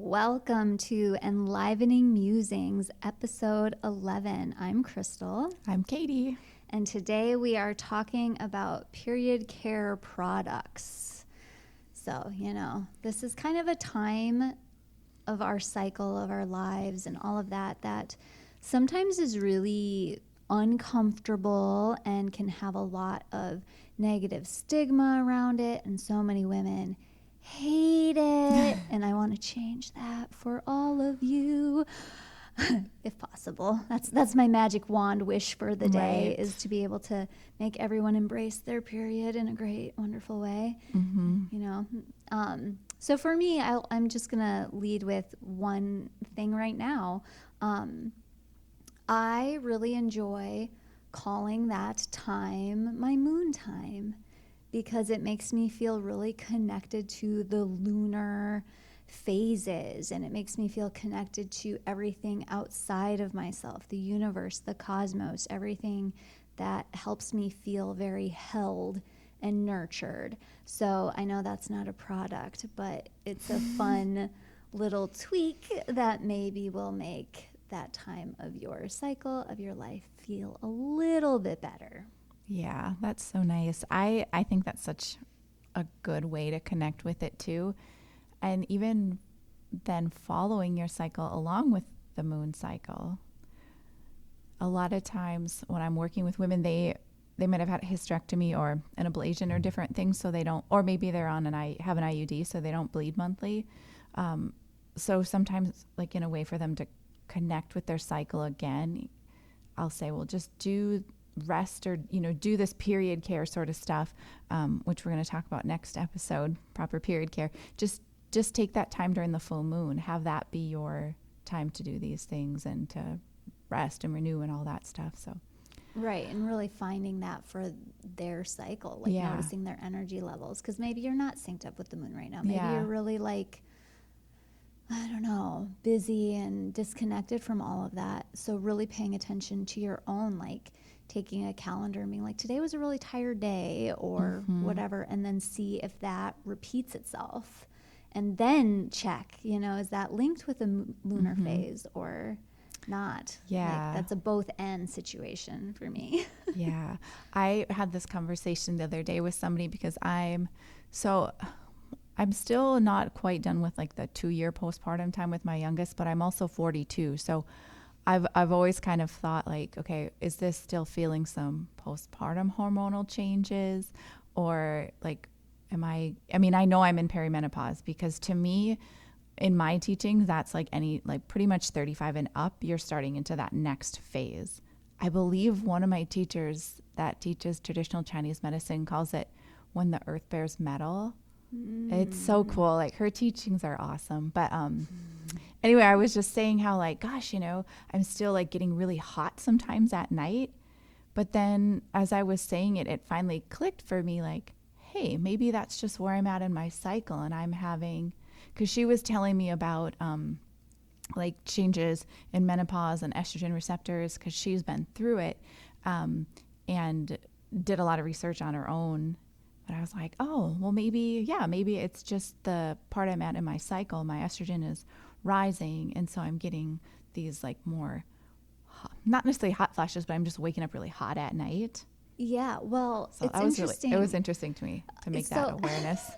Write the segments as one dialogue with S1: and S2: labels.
S1: Welcome to Enlivening Musings, episode 11. I'm Crystal.
S2: I'm Katie.
S1: And today we are talking about period care products. So, this is kind of a time of our cycle, of our lives and all of that sometimes is really uncomfortable and can have a lot of negative stigma around it. And so many women hate it, and I want to change that for all of you, if possible. That's my magic wand wish for the day,
S2: Right.
S1: is to be able to make everyone embrace their period in a great, wonderful way. So for me, I'm just gonna lead with one thing right now. I really enjoy calling that time my moon time, because it makes me feel really connected to the lunar phases, and it makes me feel connected to everything outside of myself, the universe, the cosmos, everything that helps me feel very held and nurtured. So I know that's not a product, but it's a fun little tweak that maybe will make that time of your cycle, of your life, feel a little bit better.
S2: Yeah, that's so nice. I think that's such a good way to connect with it too. And even then following your cycle along with the moon cycle. A lot of times when I'm working with women, they might have had a hysterectomy or an ablation or different things, so they don't, or maybe they're on have an IUD, so they don't bleed monthly. So sometimes, like, in a way for them to connect with their cycle again, I'll say, well, just do rest or, do this period care sort of stuff, which we're going to talk about next episode, proper period care. Just take that time during the full moon. Have that be your time to do these things and to rest and renew and all that stuff. So.
S1: Right, and really finding that for their cycle, like noticing their energy levels, because maybe you're not synced up with the moon right now. Maybe you're really busy and disconnected from all of that. So really paying attention to your own, taking a calendar and being like, today was a really tired day or whatever, and then see if that repeats itself. And then check, is that linked with a lunar phase or not?
S2: Yeah.
S1: That's a both and situation for me.
S2: Yeah. I had this conversation the other day with somebody because I'm still not quite done with the 2-year postpartum time with my youngest, but I'm also 42. So I've always kind of thought okay, is this still feeling some postpartum hormonal changes, or I know I'm in perimenopause, because to me, in my teaching, that's pretty much 35 and up, you're starting into that next phase. I believe one of my teachers that teaches traditional Chinese medicine calls it when the earth bears metal. It's so cool. Her teachings are awesome. But anyway, I was just saying how gosh, I'm still getting really hot sometimes at night. But then as I was saying it, it finally clicked for me, hey, maybe that's just where I'm at in my cycle, and I'm having, because she was telling me about changes in menopause and estrogen receptors, because she's been through it, and did a lot of research on her own. But I was like, oh, well, maybe it's just the part I'm at in my cycle. My estrogen is rising, and so I'm getting these more, not necessarily hot flashes, but I'm just waking up really hot at night.
S1: Yeah, well,
S2: so
S1: it's interesting.
S2: It was interesting to me to make that awareness.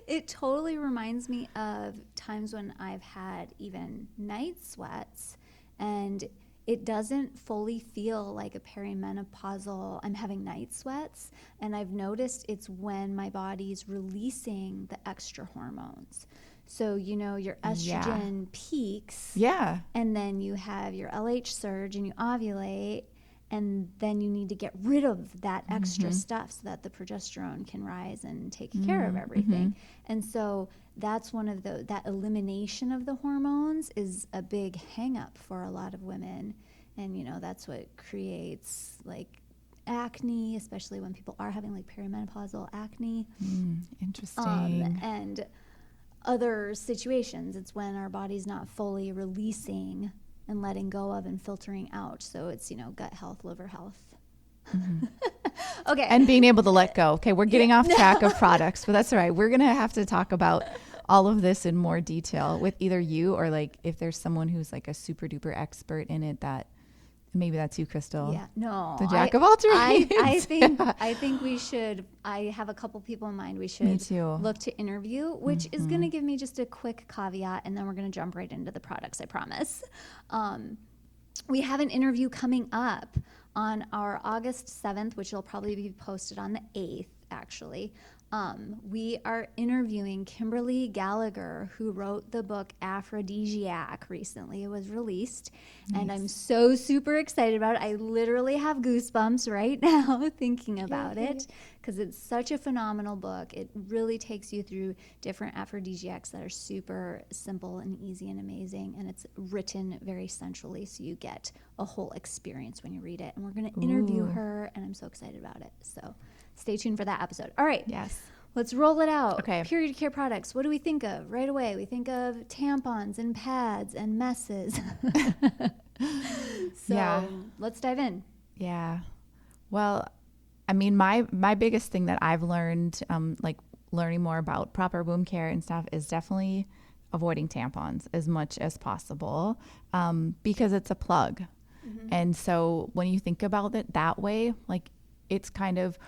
S1: It totally reminds me of times when I've had even night sweats, and it doesn't fully feel like a perimenopausal, I'm having night sweats, and I've noticed it's when my body's releasing the extra hormones. So, your estrogen peaks, and then you have your LH surge and you ovulate, and then you need to get rid of that extra stuff so that the progesterone can rise and take care of everything. And so that's one of that elimination of the hormones is a big hang up for a lot of women. And, that's what creates acne, especially when people are having perimenopausal acne.
S2: Interesting.
S1: And other situations, it's when our body's not fully releasing and letting go of and filtering out. So it's, gut health, liver health. Okay.
S2: And being able to let go. Okay, we're getting off track of products, but that's all right. We're going to have to talk about all of this in more detail with either you or like if there's someone who's like a super duper expert in it, that maybe that's you, Crystal.
S1: Yeah, no,
S2: The jack of all trades.
S1: I think we should. I have a couple people in mind. We
S2: Me
S1: should
S2: too.
S1: look to interview, which is going to give me just a quick caveat, and then we're going to jump right into the products. I promise. We have an interview coming up on our August 7th, which will probably be posted on the 8th, actually. We are interviewing Kimberly Gallagher, who wrote the book Aphrodisiac recently. It was released, and I'm so super excited about it. I literally have goosebumps right now thinking about it because it's such a phenomenal book. It really takes you through different aphrodisiacs that are super simple and easy and amazing, and it's written very sensually, so you get a whole experience when you read it. And we're going to interview her, and I'm so excited about it. So stay tuned for that episode. All right.
S2: Yes.
S1: Let's roll it out.
S2: Okay.
S1: Period care products. What do we think of right away? We think of tampons and pads and messes. So let's dive in.
S2: Yeah. Well, I mean, my biggest thing that I've learned, like learning more about proper womb care and stuff, is definitely avoiding tampons as much as possible, because it's a plug. And so when you think about it that way, like it's kind of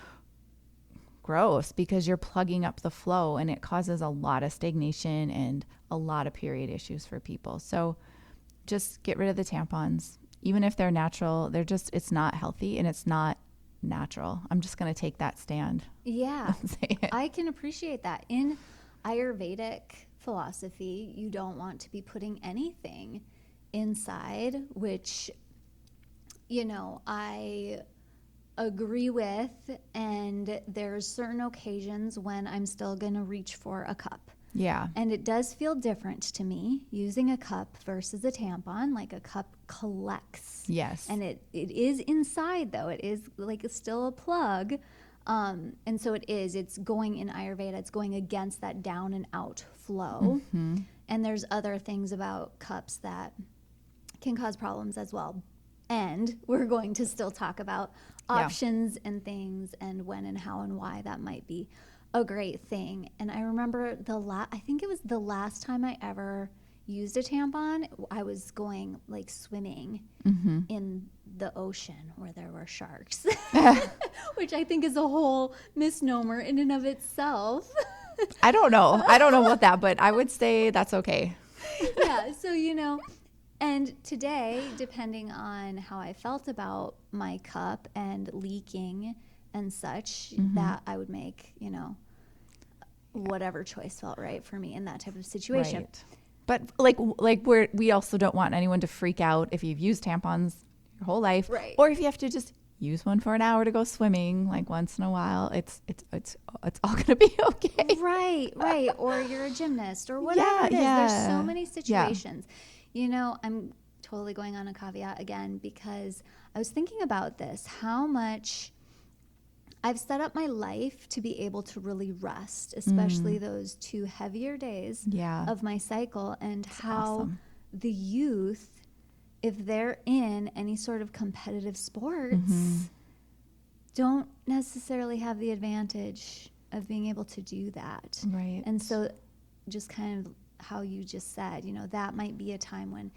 S2: gross because you're plugging up the flow and it causes a lot of stagnation and a lot of period issues for people. So just get rid of the tampons. Even if they're natural, it's not healthy and it's not natural. I'm just going to take that stand.
S1: Yeah.
S2: Say it.
S1: I can appreciate that. In Ayurvedic philosophy, you don't want to be putting anything inside, which, I agree with, and there's certain occasions when I'm still going to reach for a cup.
S2: Yeah.
S1: And it does feel different to me using a cup versus a tampon. Like a cup collects.
S2: Yes.
S1: And it is inside, though. It is like it's still a plug. And so it's going in Ayurveda, it's going against that down and out flow. And there's other things about cups that can cause problems as well. And we're going to still talk about options and things and when and how and why that might be a great thing. And I remember I think it was the last time I ever used a tampon, I was going like swimming in the ocean where there were sharks, which I think is a whole misnomer in and of itself.
S2: I don't know about that, but I would say that's okay.
S1: Yeah. So, and today, depending on how I felt about my cup and leaking and such, that I would make, whatever choice felt right for me in that type of situation.
S2: Right. But we also don't want anyone to freak out if you've used tampons your whole life,
S1: right?
S2: Or if you have to just use one for an hour to go swimming, like once in a while, it's all gonna be okay.
S1: Right. Or you're a gymnast or whatever it is. There's so many situations. I'm totally going on a caveat again because I was thinking about this, how much I've set up my life to be able to really rest, especially those 2 heavier days of my cycle, and how the youth, if they're in any sort of competitive sports, don't necessarily have the advantage of being able to do that.
S2: Right.
S1: And so just kind of how you just said, that might be a time when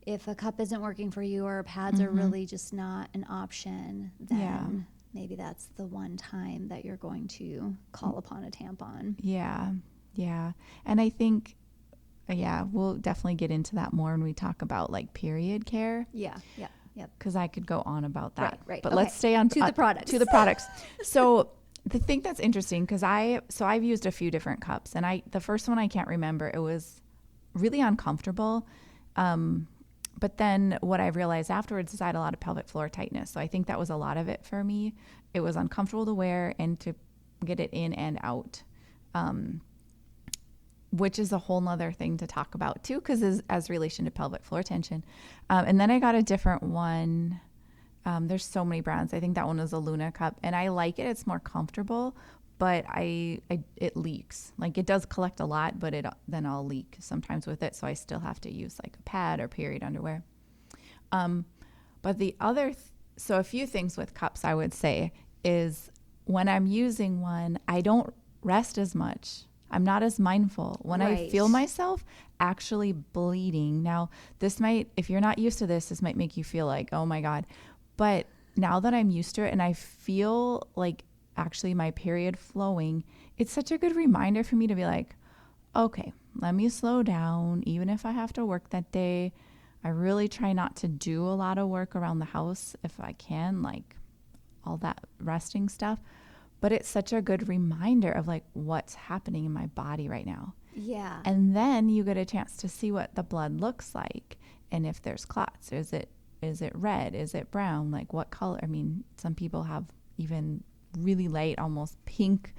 S1: if a cup isn't working for you or pads are really just not an option, then maybe that's the one time that you're going to call upon a tampon.
S2: Yeah. And I think, we'll definitely get into that more when we talk about like period care.
S1: Yeah. Yep.
S2: Because I could go on about that.
S1: Right.
S2: But
S1: okay.
S2: let's stay on
S1: to the products.
S2: To the products. So the thing that's interesting, because I've used a few different cups, and the first one I can't remember. It was really uncomfortable. But then what I realized afterwards is I had a lot of pelvic floor tightness. So I think that was a lot of it for me. It was uncomfortable to wear and to get it in and out, which is a whole nother thing to talk about too, because as relation to pelvic floor tension. And then I got a different one. There's so many brands. I think that one was a Luna cup, and I like it. It's more comfortable, but it leaks. Like it does collect a lot, but then I'll leak sometimes with it. So I still have to use like a pad or period underwear. But the other, so a few things with cups I would say is when I'm using one, I don't rest as much. I'm not as mindful. When I
S1: Right.
S2: feel myself actually bleeding, now this might, if you're not used to this might make you feel like, oh my God. But now that I'm used to it and I feel like actually my period flowing, it's such a good reminder for me to be like, okay, let me slow down. Even if I have to work that day, I really try not to do a lot of work around the house if I can, like all that resting stuff. But it's such a good reminder of like what's happening in my body right now.
S1: Yeah.
S2: And then you get a chance to see what the blood looks like. And if there's clots, is it red? Is it brown? Like what color? I mean, some people have even really light, almost pink,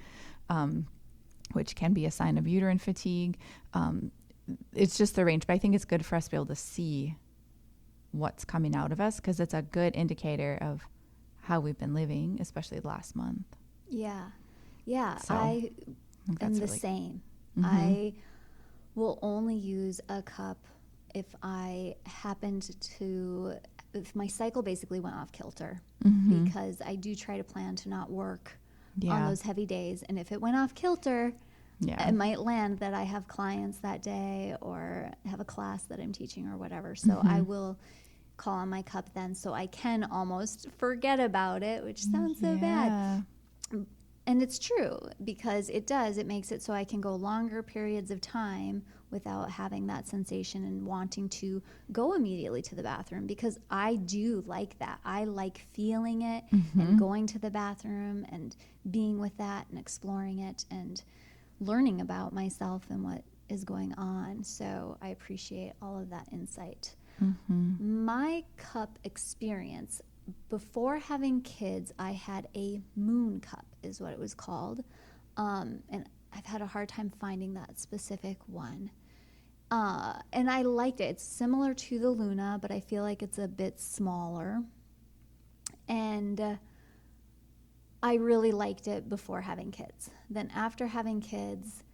S2: which can be a sign of uterine fatigue. It's just the range, but I think it's good for us to be able to see what's coming out of us because it's a good indicator of how we've been living, especially the last month.
S1: Yeah. Yeah.
S2: So,
S1: I
S2: think
S1: am
S2: that's
S1: the
S2: really
S1: same.
S2: Mhm.
S1: I will only use a cup if I happened to, if my cycle basically went off kilter,
S2: Mhm.
S1: because I do try to plan to not work on
S2: Yeah.
S1: those heavy days. And if it went off kilter,
S2: Yeah.
S1: it might land that I have clients that day or have a class that I'm teaching or whatever. So I will call on my cup then so I can almost forget about it, which sounds so bad.
S2: Yeah.
S1: And it's true because it makes it so I can go longer periods of time without having that sensation and wanting to go immediately to the bathroom, because I do like that. I like feeling it and going to the bathroom and being with that and exploring it and learning about myself and what is going on. So I appreciate all of that insight. My cup experience, before having kids, I had a moon cup, is what it was called. And I've had a hard time finding that specific one. And I liked it. It's similar to the Luna, but I feel like it's a bit smaller. And I really liked it before having kids. Then after having kids,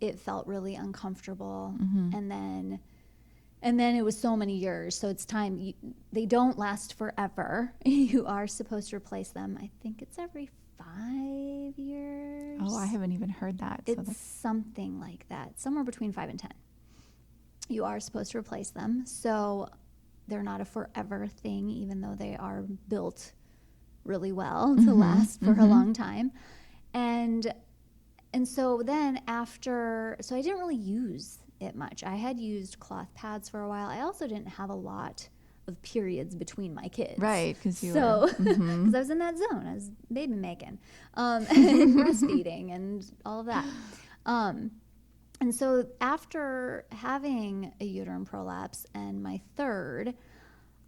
S1: it felt really uncomfortable. And then it was so many years. So it's time. They don't last forever. You are supposed to replace them. I think it's every 5 years.
S2: Oh, I haven't even heard that. So
S1: It's something like that, somewhere between 5 and 10. You are supposed to replace them. So they're not a forever thing, even though they are built really well to last for a long time. And so then after, so I didn't really use it much. I had used cloth pads for a while. I also didn't have a lot of periods between my kids.
S2: Right, because you
S1: So,
S2: were.
S1: because I was in that zone. I was baby making, and breastfeeding and all of that. And so after having a uterine prolapse and my third,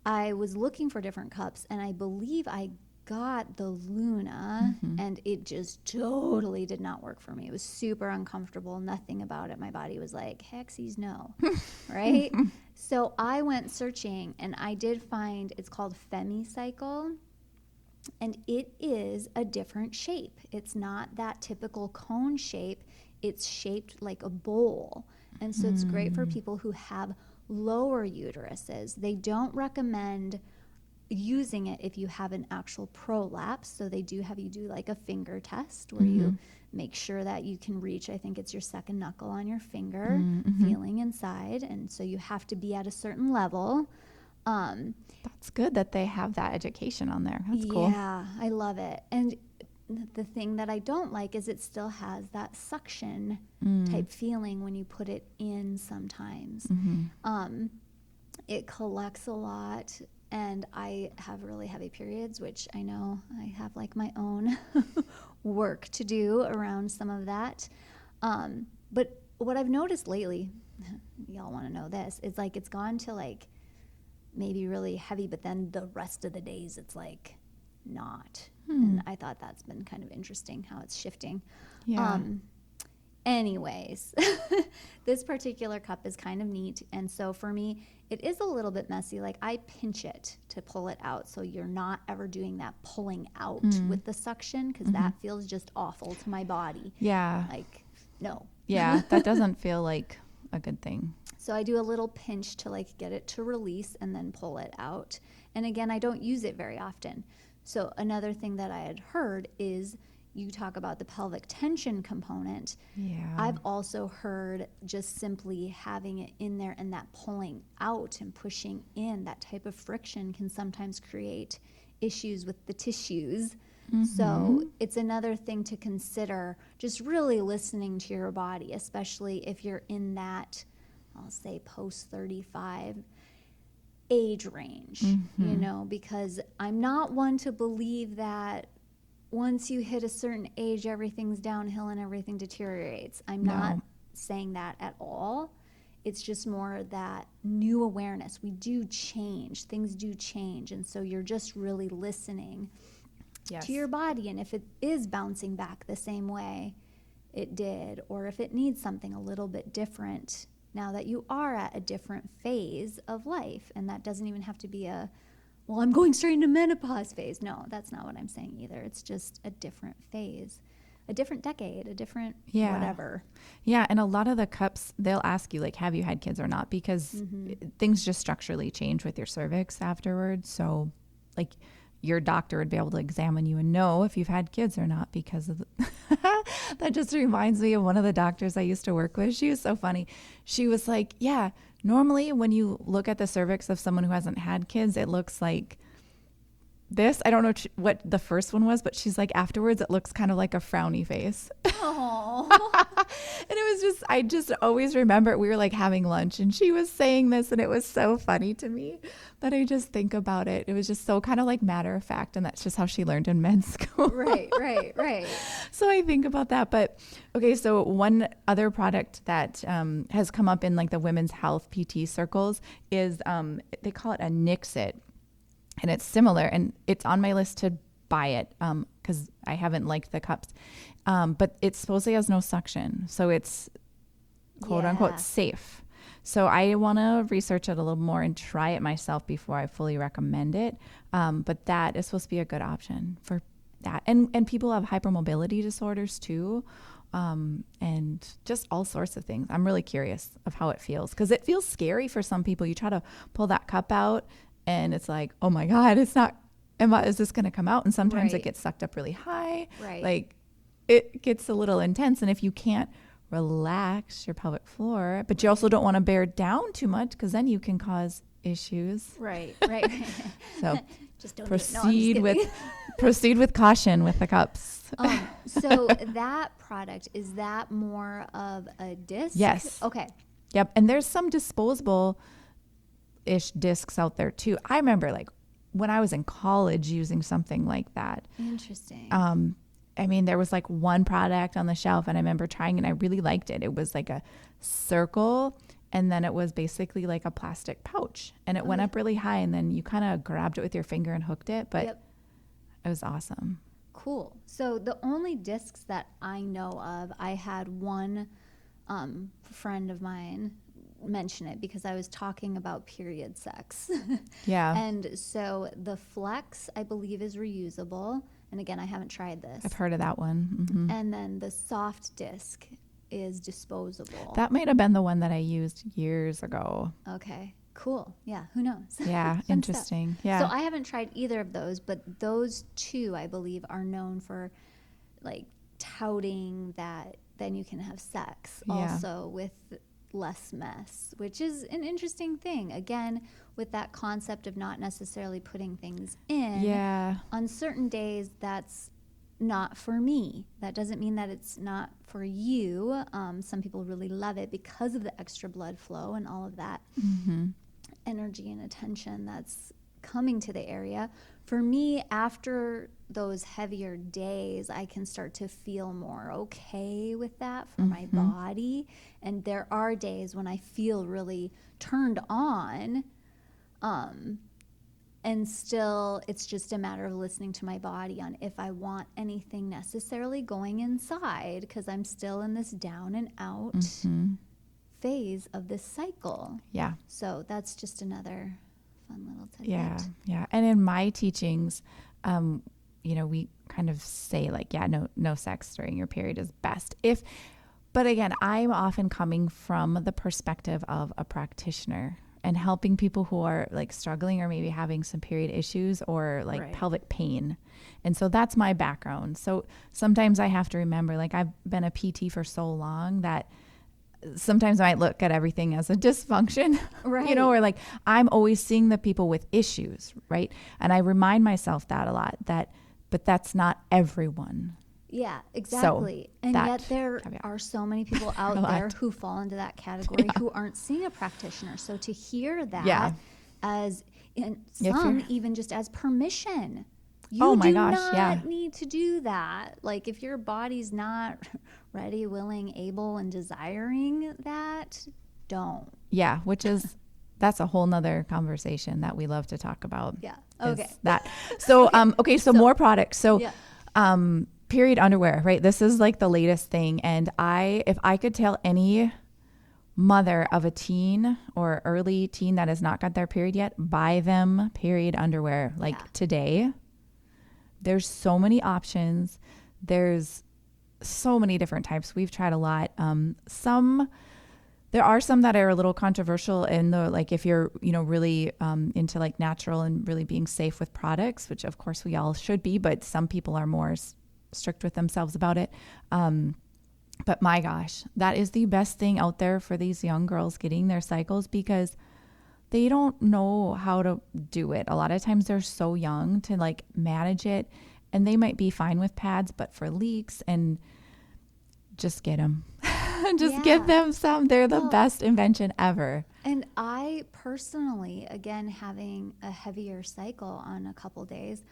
S1: I was looking for different cups, and I believe I got the Luna, and it just totally did not work for me. It was super uncomfortable. Nothing about it. My body was like, hexies, no. Right? So I went searching, and I did find, it's called Femicycle, and it is a different shape. It's not that typical cone shape. It's shaped like a bowl. And so it's great for people who have lower uteruses. They don't recommend using it if you have an actual prolapse. So they do have you do like a finger test where you make sure that you can reach, I think it's your second knuckle on your finger, feeling inside. And so you have to be at a certain level.
S2: That's good that they have that education on there. That's cool.
S1: Yeah, I love it. And the thing that I don't like is it still has that suction type feeling when you put it in sometimes. It collects a lot, and I have really heavy periods, which I know I have like my own work to do around some of that. But what I've noticed lately, y'all want to know this, is like it's gone to like maybe really heavy, but then the rest of the days it's like not. And I thought that's been kind of interesting how it's shifting.
S2: Yeah.
S1: Anyways, this particular cup is kind of neat. And so for me, it is a little bit messy. Like I pinch it to pull it out. So you're not ever doing that pulling out with the suction, because that feels just awful to my body.
S2: Yeah.
S1: Like, no.
S2: Yeah. That doesn't feel like a good thing.
S1: So I do a little pinch to like get it to release and then pull it out. And again, I don't use it very often. So another thing that I had heard is you talk about the pelvic tension component.
S2: Yeah.
S1: I've also heard just simply having it in there and that pulling out and pushing in, that type of friction can sometimes create issues with the tissues. So it's another thing to consider, just really listening to your body, especially if you're in that, I'll say, post 35 age range, you know, because I'm not one to believe that once you hit a certain age, everything's downhill and everything deteriorates. I'm not saying that at all. It's just more that new awareness. We do change. Things do change. And so you're just really listening to your body. And if it is bouncing back the same way it did, or if it needs something a little bit different now that you are at a different phase of life. And that doesn't even have to be well, I'm going straight into menopause phase. No, that's not what I'm saying either. It's just a different phase, a different decade, a different whatever.
S2: Yeah. And a lot of the cups, they'll ask you, like, have you had kids or not? Because things just structurally change with your cervix afterwards. So, like, your doctor would be able to examine you and know if you've had kids or not because of that just reminds me of one of the doctors I used to work with. She was so funny. She was like, yeah, normally when you look at the cervix of someone who hasn't had kids, it looks like this. I don't know what the first one was, but she's like, afterwards, it looks kind of like a frowny face.
S1: Oh.
S2: And it was just, I just always remember we were like having lunch and she was saying this and it was so funny to me that I just think about it. It was just so kind of like matter of fact. And that's just how she learned in men's school.
S1: Right.
S2: So I think about that. But okay, so one other product that has come up in like the women's health PT circles is they call it a Nixit. And it's similar, and it's on my list to buy it because I haven't liked the cups. But it supposedly has no suction, so it's quote unquote safe. So I want to research it a little more and try it myself before I fully recommend it. But that is supposed to be a good option for that. And people have hypermobility disorders too. And just all sorts of things. I'm really curious of how it feels because it feels scary for some people. You try to pull that cup out and it's like, oh my God, it's not, is this going to come out? And sometimes it gets sucked up really high.
S1: Right.
S2: Like it gets a little intense. And if you can't relax your pelvic floor, but you also don't want to bear down too much because then you can cause issues.
S1: Right.
S2: So
S1: just don't
S2: proceed with caution with the cups.
S1: So that product, is that more of a disc?
S2: Yes.
S1: Okay.
S2: Yep. And there's some disposable-ish discs out there too. I remember like when I was in college using something like that.
S1: Interesting.
S2: I mean, there was like one product on the shelf and I remember trying and I really liked it. It was like a circle and then it was basically like a plastic pouch and it went up really high and then you kind of grabbed it with your finger and hooked it, but it was awesome.
S1: Cool. So the only discs that I know of, I had one friend of mine mention it because I was talking about period sex.
S2: Yeah.
S1: And so the Flex, I believe, is reusable. And again, I haven't tried this.
S2: I've heard of that one. Mm-hmm.
S1: And then the soft disc is disposable.
S2: That might have been the one that I used years ago.
S1: Okay. Cool. Yeah. Who knows?
S2: Yeah. Interesting.
S1: Stuff.
S2: Yeah.
S1: So I haven't tried either of those, but those two, I believe, are known for like touting that then you can have sex also with less mess, which is an interesting thing. Again, with that concept of not necessarily putting things in.
S2: Yeah.
S1: On certain days, that's not for me. That doesn't mean that it's not for you. Some people really love it because of the extra blood flow and all of that energy and attention that's coming to the area. For me, after those heavier days, I can start to feel more okay with that for my body. And there are days when I feel really turned on. And still, it's just a matter of listening to my body on if I want anything necessarily going inside, because I'm still in this down and out phase of this cycle.
S2: Yeah.
S1: So that's just another fun little tidbit.
S2: Yeah. And in my teachings, we kind of say like, no sex during your period is best. But again, I'm often coming from the perspective of a practitioner and helping people who are like struggling or maybe having some period issues or like
S1: Right.
S2: pelvic pain. And so that's my background. So sometimes I have to remember, like I've been a PT for so long that sometimes I might look at everything as a dysfunction,
S1: Right.
S2: or like I'm always seeing the people with issues, right? And I remind myself that a lot, but that's not everyone.
S1: Yeah, exactly. And
S2: that
S1: yet there
S2: caveat.
S1: are so many people out
S2: A lot.
S1: there who fall into that category who aren't seeing a practitioner. So to hear that
S2: Yeah.
S1: as, and
S2: If
S1: some
S2: you're-
S1: even just as permission. You
S2: Oh my
S1: do
S2: gosh,
S1: not
S2: yeah.
S1: need to do that. Like if your body's not ready, willing, able, and desiring that, don't.
S2: Yeah, that's a whole nother conversation that we love to talk about.
S1: Yeah.
S2: is
S1: Okay.
S2: That. So, okay. So more products. So,
S1: Yeah.
S2: Period underwear, right? This is like the latest thing. And if I could tell any mother of a teen or early teen that has not got their period yet, buy them period underwear. Like
S1: Yeah.
S2: today, there's so many options. There's so many different types. We've tried a lot. There are some that are a little controversial in the, like if you're, really into like natural and really being safe with products, which of course we all should be, but some people are more strict with themselves about it. But my gosh, that is the best thing out there for these young girls getting their cycles because they don't know how to do it. A lot of times they're so young to like manage it and they might be fine with pads, but for leaks and just get them. Just give them some. They're the best invention ever.
S1: And I personally, again, having a heavier cycle on a couple days,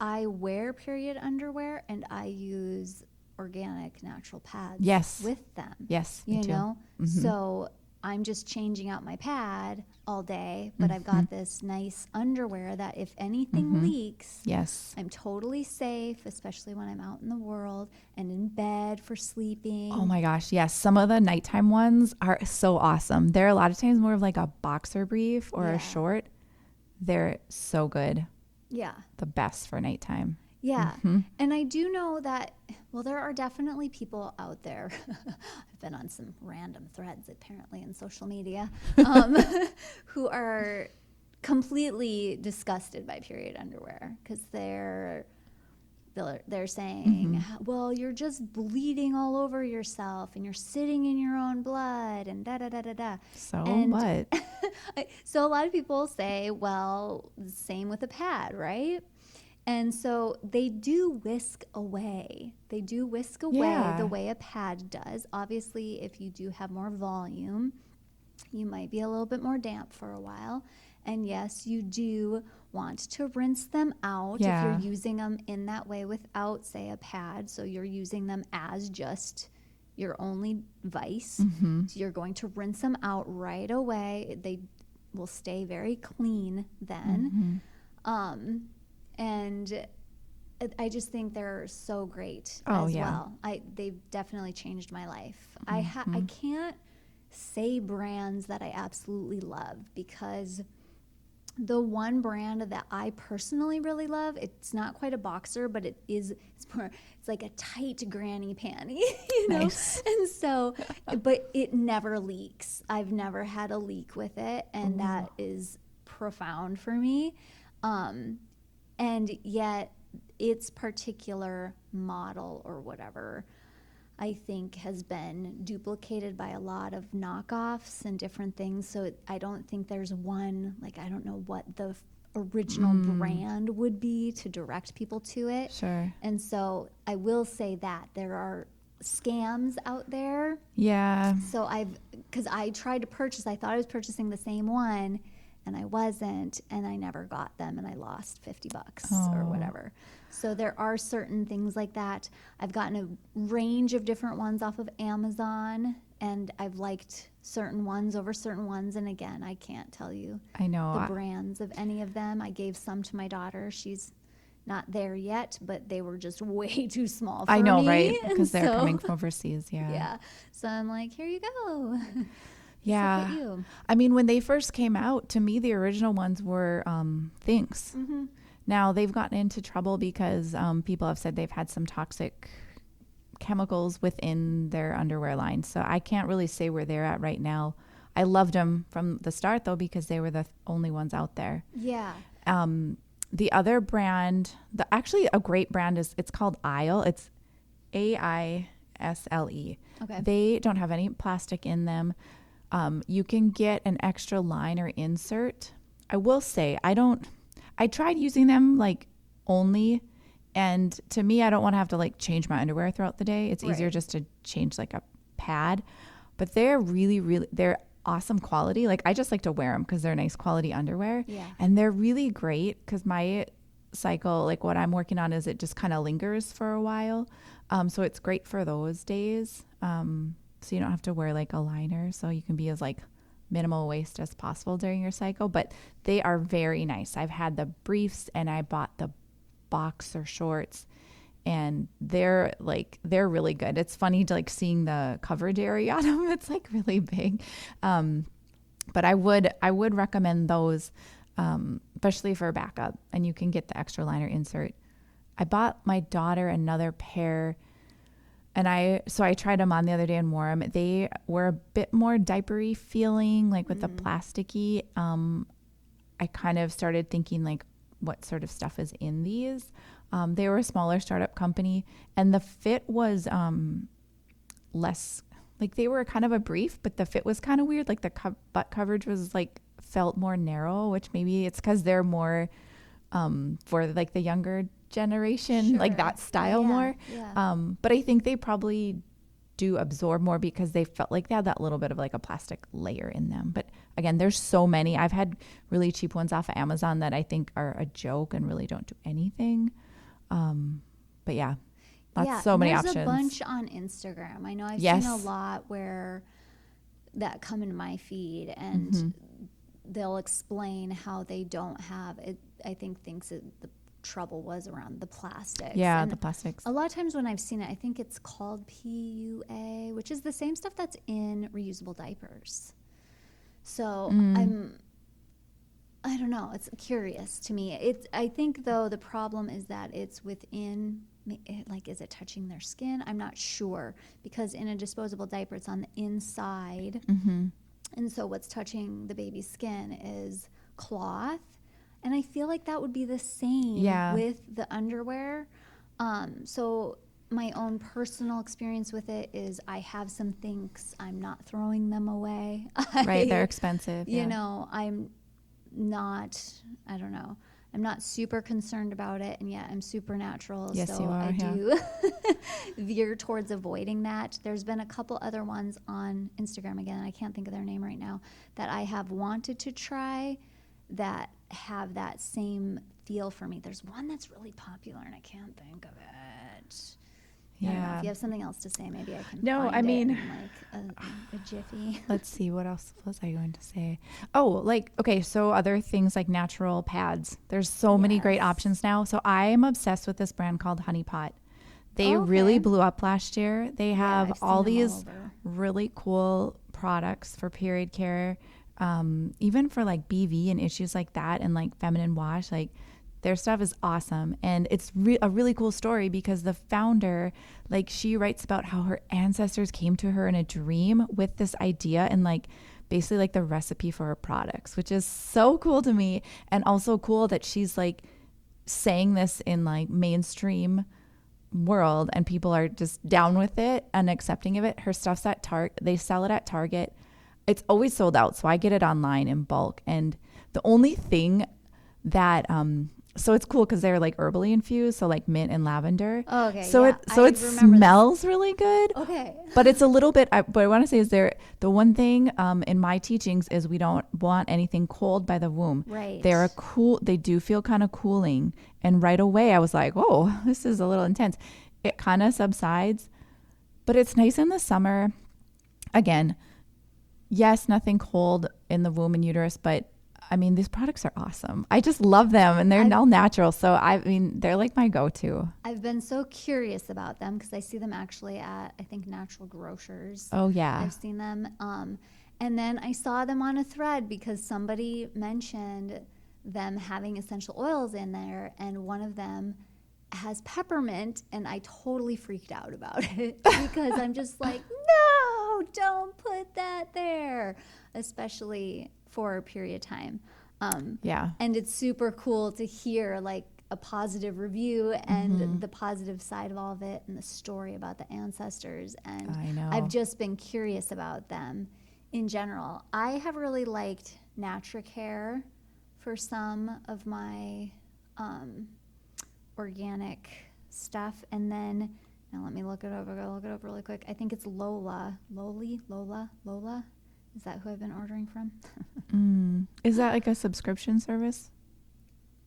S1: I wear period underwear and I use organic natural pads with them.
S2: Yes.
S1: You
S2: me too.
S1: know?
S2: Mm-hmm.
S1: So I'm just changing out my pad all day, but I've got this nice underwear that if anything leaks, I'm totally safe, especially when I'm out in the world and in bed for sleeping.
S2: Oh my gosh, yes. Some of the nighttime ones are so awesome. They're a lot of times more of like a boxer brief or a short. They're so good.
S1: Yeah.
S2: The best for nighttime.
S1: Yeah. And I do know that, well, there are definitely people out there. I've been on some random threads apparently in social media who are completely disgusted by period underwear because they're saying, well, you're just bleeding all over yourself and you're sitting in your own blood and da da da da da.
S2: So
S1: and
S2: what?
S1: So a lot of people say, well, same with a pad, right? And so they do whisk away. They do whisk away the way a pad does. Obviously, if you do have more volume, you might be a little bit more damp for a while. And yes, you do want to rinse them out if you're using them in that way without, say, a pad. So you're using them as just your only vice. So you're going to rinse them out right away. They will stay very clean then. And I just think they're so great as well. They've definitely changed my life. I can't say brands that I absolutely love because the one brand that I personally really love, it's not quite a boxer, but it's like a tight granny panty, you know?
S2: Nice.
S1: And so, but it never leaks. I've never had a leak with it, and that is profound for me. And yet its particular model or whatever, I think has been duplicated by a lot of knockoffs and different things. So I don't think there's one, like, I don't know what the original brand would be to direct people to it.
S2: Sure.
S1: And so I will say that there are scams out there.
S2: Yeah.
S1: So because I tried to purchase, I thought I was purchasing the same one and I wasn't, and I never got them, and I lost $50 or whatever. So there are certain things like that. I've gotten a range of different ones off of Amazon, and I've liked certain ones over certain ones. And again, I can't tell you the brands of any of them. I gave some to my daughter. She's not there yet, but they were just way too small for me.
S2: I know, right? Because they're coming from overseas,
S1: Yeah. So I'm like, here you go.
S2: Yeah.
S1: You.
S2: I mean, when they first came out, to me, the original ones were things. Now, they've gotten into trouble because people have said they've had some toxic chemicals within their underwear line. So I can't really say where they're at right now. I loved them from the start though, because they were the only ones out there.
S1: Yeah.
S2: The other brand, actually a great brand it's called Isle. It's AISLE.
S1: Okay.
S2: They don't have any plastic in them. You can get an extra liner insert. I will say, I tried using them like only, and to me, I don't want to have to like change my underwear throughout the day. It's easier just to change like a pad, but they're they're awesome quality. Like I just like to wear them because they're nice quality underwear.
S1: Yeah.
S2: And they're really great because my cycle, like what I'm working on, is it just kind of lingers for a while. So it's great for those days. So you don't have to wear like a liner. So you can be as like minimal waste as possible during your cycle, but they are very nice. I've had the briefs and I bought the boxer shorts, and they're really good. It's funny to like seeing the coverage area on them. It's like really big. But I would recommend those, especially for backup, and you can get the extra liner insert. I bought my daughter another pair, and I tried them on the other day and wore them. They were a bit more diapery feeling, like with the plasticky. I kind of started thinking like, what sort of stuff is in these? They were a smaller startup company, and the fit was less, like they were kind of a brief, but the fit was kind of weird. Like the butt coverage was like felt more narrow, which maybe it's because they're more for like the younger generation, like that style more.
S1: Yeah.
S2: But I think they probably do absorb more because they felt like they had that little bit of like a plastic layer in them. But again, there's so many. I've had really cheap ones off of Amazon that I think are a joke and really don't do anything. But yeah, so many options.
S1: There's a bunch on Instagram. I know I've seen a lot where that come in my feed, and they'll explain how they don't have it. I think thinks that the trouble was around the plastics.
S2: Yeah,
S1: and
S2: the plastics.
S1: a lot of times when I've seen it, I think it's called PUA, which is the same stuff that's in reusable diapers. So I don't know. It's curious to me. I think though the problem is that it's within, like, is it touching their skin? I'm not sure, because in a disposable diaper, it's on the inside. And so what's touching the baby's skin is cloth. And I feel like that would be the same with the underwear. So my own personal experience with it is I have some things, I'm not throwing them away.
S2: Right, they're expensive.
S1: You know, I'm not super concerned about it, and yet I'm super natural.
S2: Yes,
S1: so
S2: you are,
S1: I do veer towards avoiding that. There's been a couple other ones on Instagram, again, I can't think of their name right now, that I have wanted to try that have that same feel for me. There's one that's really popular and I can't think of it. I don't know. If you have something else to say, maybe I can find it in like a jiffy.
S2: Let's see, what else was I going to say? Oh, like, okay, so other things like natural pads. There's so many great options now. So I am obsessed with this brand called Honey Pot. They really blew up last year. They have all these really cool products for period care, even for like BV and issues like that, and like feminine wash. Like their stuff is awesome. And it's a really cool story because the founder, like, she writes about how her ancestors came to her in a dream with this idea and like basically like the recipe for her products, which is so cool to me. And also cool that she's like saying this in like mainstream world and people are just down with it and accepting of it. Her stuff's at Target. They sell it at Target. It's always sold out, so I get it online in bulk. And the only thing that so it's cool because they're like herbally infused, so like mint and lavender.
S1: Oh, okay.
S2: So it smells really good. Okay. But it's a little bit. What I want to say is the one thing in my teachings is we don't want anything cold by the womb.
S1: Right.
S2: They're cool. They do feel kind of cooling. And right away I was like, oh, this is a little intense. It kind of subsides, but it's nice in the summer. Again, yes, nothing cold in the womb and uterus, but I mean, these products are awesome. I just love them, and they're all natural. So, I mean, they're like my go-to.
S1: I've been so curious about them because I see them actually at, I think, Natural Grocers.
S2: Oh, yeah.
S1: I've seen them. And then I saw them on a thread because somebody mentioned them having essential oils in there, and one of them has peppermint, and I totally freaked out about it because I'm just like, no, don't put that there. especially for a period of time.
S2: Yeah.
S1: And it's super cool to hear like a positive review and the positive side of all of it and the story about the ancestors. And
S2: I know.
S1: I've just been curious about them in general. I have really liked NatraCare for some of my organic stuff. And then, now let me look it up really quick. I think it's Lola. Lola? Is that who I've been ordering from?
S2: Is that like a subscription service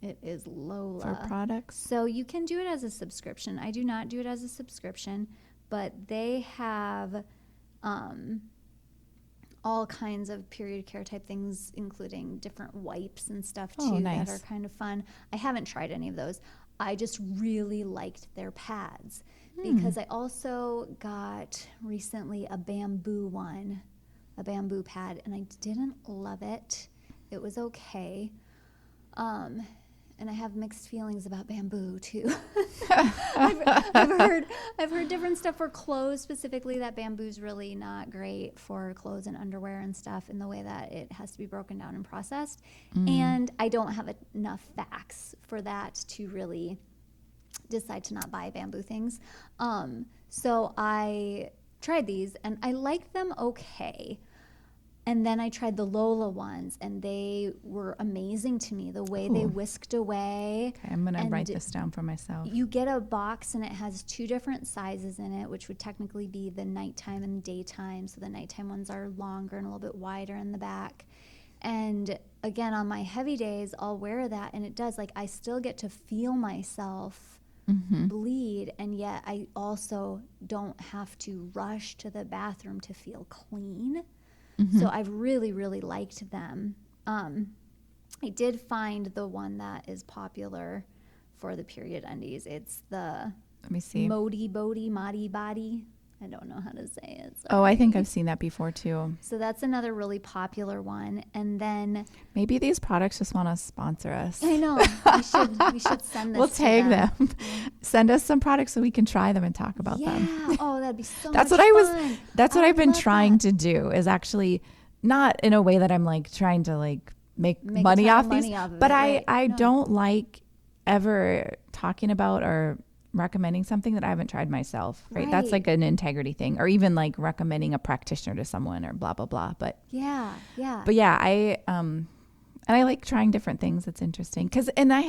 S1: It is Lola.
S2: for products?
S1: So you can do it as a subscription. I do not do it as a subscription, but they have all kinds of period care type things, including different wipes and stuff too that are kind of fun. I haven't tried any of those. I just really liked their pads because I also got recently a bamboo pad, and I didn't love it. It was okay. And I have mixed feelings about bamboo too. I've heard different stuff for clothes specifically, that bamboo's really not great for clothes and underwear and stuff in the way that it has to be broken down and processed. And I don't have enough facts for that to really decide to not buy bamboo things. So I tried these and I liked them okay. And then I tried the Lola ones, and they were amazing to me, the way they whisked away.
S2: Okay, I'm going to write this down for myself.
S1: You get a box, and it has 2 different sizes in it, which would technically be the nighttime and daytime. So the nighttime ones are longer and a little bit wider in the back. And again, on my heavy days, I'll wear that, and it does, like, I still get to feel myself bleed, and yet I also don't have to rush to the bathroom to feel clean. So I've really, really liked them. I did find the one that is popular for the period undies. It's the
S2: Let me see.
S1: modibodi. I don't know how to say it.
S2: Oh, I think I've seen that before too.
S1: So that's another really popular one. And then
S2: maybe these products just want to sponsor us.
S1: I know we should send this.
S2: We'll
S1: to
S2: tag them.
S1: Yeah.
S2: Send us some products so we can try them and talk about them.
S1: Oh, that'd be so
S2: That's
S1: much
S2: what
S1: fun.
S2: That's what I've been
S1: love
S2: trying
S1: that.
S2: to do, is actually not in a way that I'm like trying to like make
S1: Make a
S2: money
S1: ton
S2: off
S1: of
S2: these,
S1: money off of
S2: but
S1: it,
S2: I
S1: right. No.
S2: don't like ever talking about or recommending something that I haven't tried myself, right? That's
S1: Right.
S2: like an integrity thing, or even like recommending a practitioner to someone or blah, blah, blah. But
S1: Yeah.
S2: and I like trying different things. It's interesting and I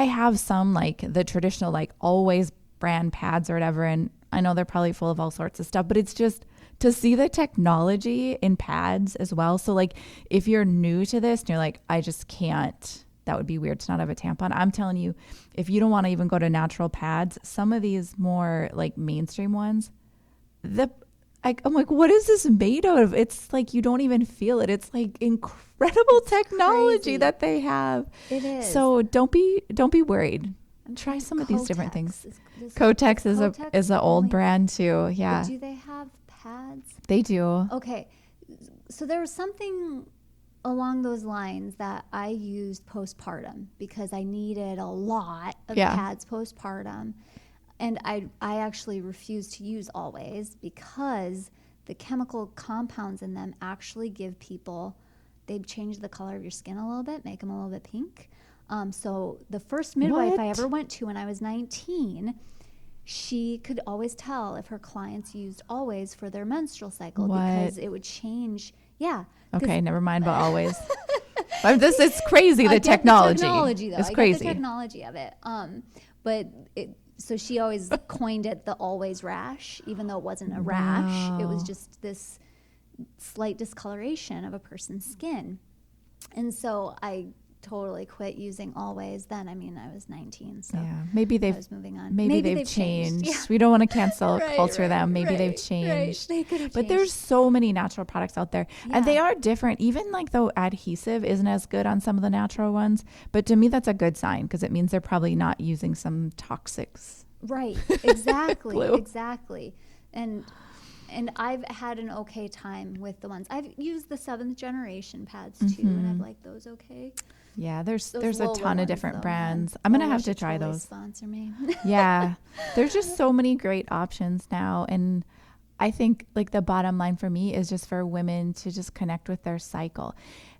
S2: have some like the traditional, like Always brand pads or whatever. And I know they're probably full of all sorts of stuff, but it's just to see the technology in pads as well. So like if you're new to this and you're like, I just can't, that would be weird to not have a tampon. I'm telling you, if you don't want to even go to natural pads, some of these more like mainstream ones, I'm like, what is this made out of? It's like, you don't even feel it. It's like incredible technology
S1: crazy.
S2: that they have.
S1: It is.
S2: So don't be worried. Try some of these different things.
S1: Kotex
S2: Kotex is an old brand too. Yeah,
S1: But do they have pads?
S2: they do.
S1: Okay. So there was something along those lines that I used postpartum because I needed a lot of pads postpartum. And I actually refused to use Always because the chemical compounds in them actually give people, they change the color of your skin a little bit, make them a little bit pink. So the first midwife I ever went to when I was 19, she could always tell if her clients used Always for their menstrual cycle because it would change. Yeah.
S2: Okay, never mind about Always. It's crazy. The technology.
S1: Though.
S2: It's
S1: I
S2: crazy.
S1: Get the technology of it. So she always coined it the Always rash, even though it wasn't a rash. It was just this slight discoloration of a person's skin. And so I totally quit using Always then. I mean, I was 19, so
S2: maybe
S1: I was moving on.
S2: Maybe they've changed.
S1: Yeah.
S2: We don't want to cancel culture them. Maybe they've changed.
S1: They could have
S2: But there's so many natural products out there, and they are different. Even like the adhesive isn't as good on some of the natural ones. But to me, that's a good sign because it means they're probably not using some toxics.
S1: Right. Exactly.
S2: Glue.
S1: Exactly. And I've had an okay time with the ones. I've used the 7th generation pads too, and I've liked those okay.
S2: Yeah, there's a
S1: Lola
S2: ton of
S1: ones,
S2: different
S1: though,
S2: brands.
S1: man.
S2: I'm gonna
S1: Lola
S2: have to
S1: should
S2: try
S1: totally
S2: those.
S1: Sponsor me.
S2: Yeah, there's just so many great options now, and I think like the bottom line for me is just for women to just connect with their cycle.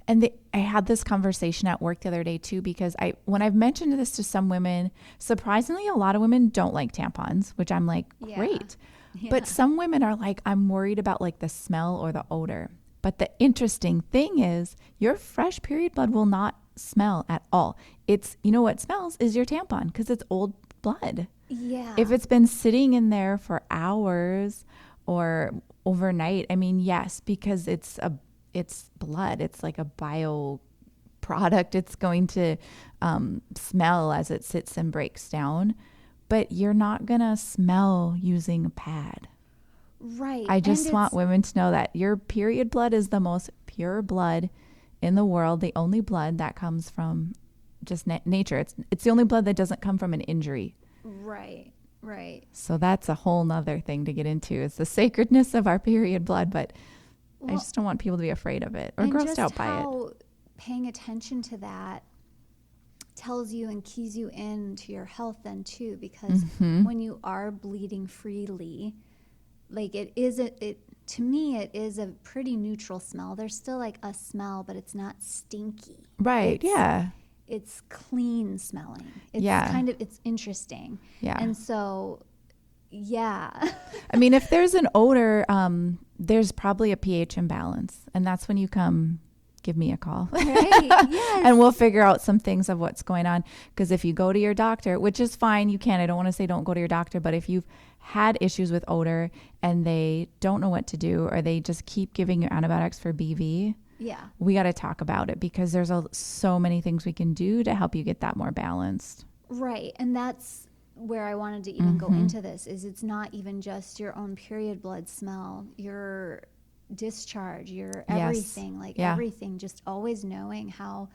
S2: And I had this conversation at work the other day too, because when I've mentioned this to some women, surprisingly, a lot of women don't like tampons, which I'm like, great.
S1: Yeah.
S2: But some women are like, I'm worried about like the smell or the odor. But the interesting thing is your fresh period blood will not smell at all. It's, you know what smells is your tampon because it's old blood.
S1: Yeah.
S2: If it's been sitting in there for hours or overnight, I mean, yes, because it's blood. It's like a bio product. It's going to smell as it sits and breaks down, but you're not going to smell using a pad.
S1: Right.
S2: I just want women to know that your period blood is the most pure blood in the world. The only blood that comes from just nature. It's the only blood that doesn't come from an injury.
S1: Right. Right.
S2: So that's a whole nother thing to get into. It's the sacredness of our period blood, but I just don't want people to be afraid of it or grossed out by it.
S1: Paying attention to that tells you and keys you in to your health then too, because when you are bleeding freely, like to me it is a pretty neutral smell. There's still like a smell, but it's not stinky.
S2: Right.
S1: It's clean smelling. It's it's interesting.
S2: Yeah.
S1: And so, yeah.
S2: I mean, if there's an odor, there's probably a pH imbalance, and that's when you come give me a call.
S1: Right. Yes.
S2: And we'll figure out some things of what's going on. Because if you go to your doctor, which is fine, you can. I don't want to say don't go to your doctor, but if you've had issues with odor and they don't know what to do, or they just keep giving you antibiotics for BV, we got to talk about it, because there's so many things we can do to help you get that more balanced.
S1: Right. And that's where I wanted to even go into this, is it's not even just your own period blood smell, your discharge, your everything, everything, just always knowing how,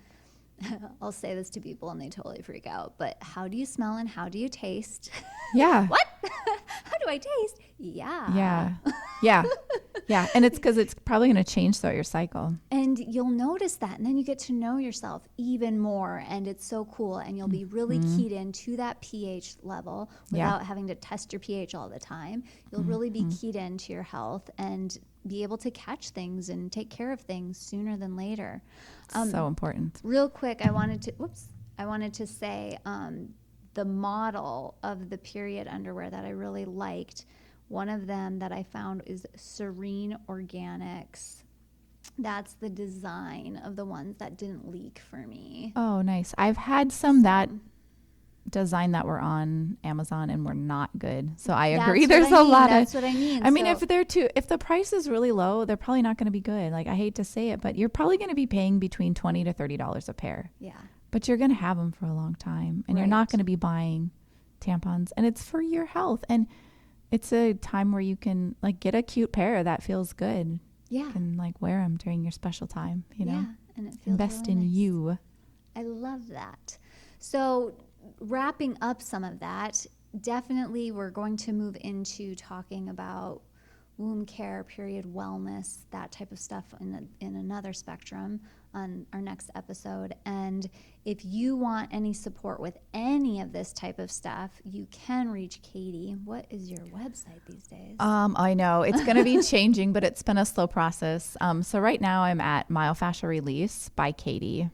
S1: I'll say this to people and they totally freak out, but how do you smell and how do you taste?
S2: Yeah.
S1: What? How do I taste? Yeah.
S2: Yeah. And it's because it's probably going to change throughout your cycle.
S1: And you'll notice that. And then you get to know yourself even more. And it's so cool. And you'll be really keyed into that pH level without having to test your pH all the time. You'll really be keyed into your health and be able to catch things and take care of things sooner than later.
S2: So important.
S1: Real quick, I wanted to say the model of the period underwear that I really liked. One of them that I found is Serene Organics. That's the design of the ones that didn't leak for me.
S2: Oh, nice. I've had some that design that were on Amazon and were not good. So I agree. There's a lot of.
S1: That's what I mean.
S2: I mean, if the price is really low, they're probably not going to be good. Like, I hate to say it, but you're probably going to be paying between $20 to $30 a pair.
S1: Yeah.
S2: But you're going to have them for a long time, and you're not going to be buying tampons, and it's for your health. And it's a time where you can like get a cute pair that feels good.
S1: Yeah.
S2: You can like wear them during your special time, you know?
S1: Yeah. And it feels
S2: invest
S1: really
S2: in
S1: nice.
S2: you.
S1: I love that. So wrapping up some of that, definitely we're going to move into talking about womb care, period wellness, that type of stuff in another spectrum on our next episode. And if you want any support with any of this type of stuff, you can reach Katie. What is your website these days?
S2: I know it's going to be changing, but it's been a slow process. So right now I'm at Myofascial Release by Katie.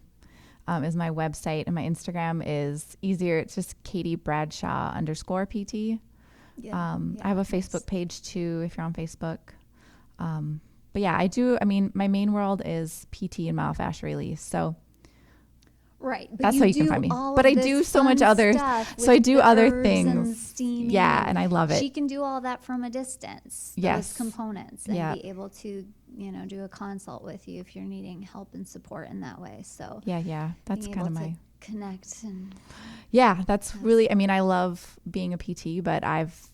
S2: Is my website, and my Instagram is easier. It's just Katie Bradshaw _PT. I have a Facebook page too, if you're on Facebook. But yeah, my main world is PT and myofascial release. So
S1: right.
S2: That's how you can find me. But I do so much other, so I do other things. Yeah. And I love it.
S1: She can do all that from a distance.
S2: Yes.
S1: Those components, and be able to, do a consult with you if you're needing help and support in that way. So
S2: yeah. That's kind of my
S1: connect. And
S2: that's really, I love being a PT, but I've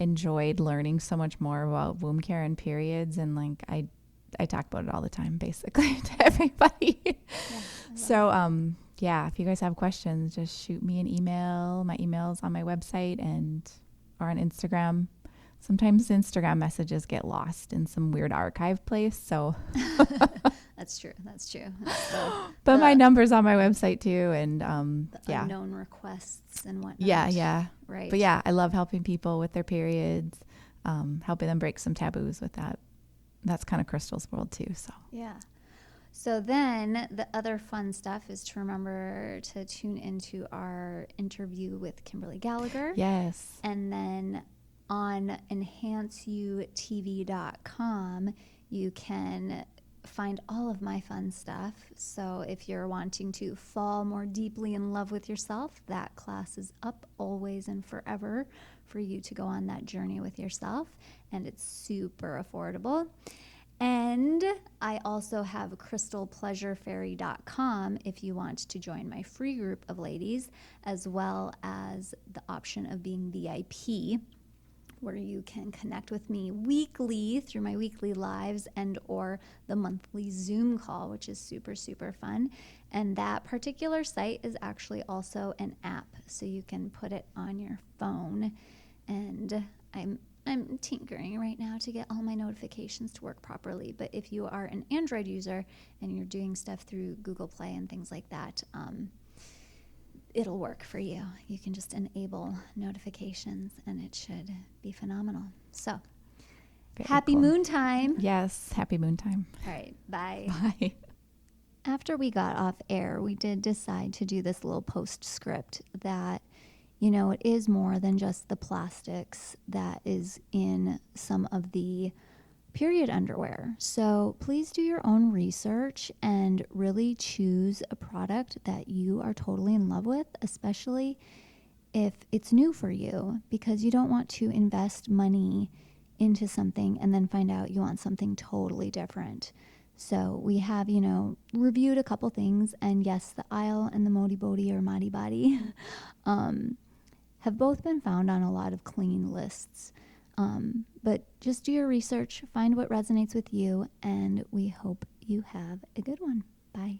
S2: enjoyed learning so much more about womb care and periods, and like I talk about it all the time basically to everybody. So if you guys have questions, just shoot me an email. My email's on my website or on Instagram. Sometimes Instagram messages get lost in some weird archive place, so
S1: That's true.
S2: but my number's on my website too, and
S1: unknown requests and whatnot.
S2: Yeah.
S1: Right.
S2: But I love helping people with their periods. helping them break some taboos with that. That's kind of Crystal's world too. So
S1: Yeah. So then the other fun stuff is to remember to tune into our interview with Kimberly Gallagher.
S2: yes,
S1: And then on enhanceyoutv.com, you can find all of my fun stuff. So if you're wanting to fall more deeply in love with yourself, that class is up always and forever for you to go on that journey with yourself. And it's super affordable. And I also have crystalpleasurefairy.com if you want to join my free group of ladies, as well as the option of being VIP, where you can connect with me weekly through my weekly lives and or the monthly Zoom call, which is super, super fun. And that particular site is actually also an app, so you can put it on your phone. And I'm tinkering right now to get all my notifications to work properly. But if you are an Android user and you're doing stuff through Google Play and things like that, it'll work for you. You can just enable notifications and it should be phenomenal. So,
S2: very
S1: happy
S2: cool.
S1: moon time.
S2: Yes, happy moon time.
S1: All right, bye.
S2: Bye.
S1: After we got off air, we did decide to do this little postscript that, you know, it is more than just the plastics that is in some of the period underwear. So please do your own research and really choose a product that you are totally in love with, especially if it's new for you, because you don't want to invest money into something and then find out you want something totally different. So we have, you know, reviewed a couple things, and yes, the Isle and the modibodi or modibodi have both been found on a lot of clean lists. But just do your research, find what resonates with you, and we hope you have a good one. Bye.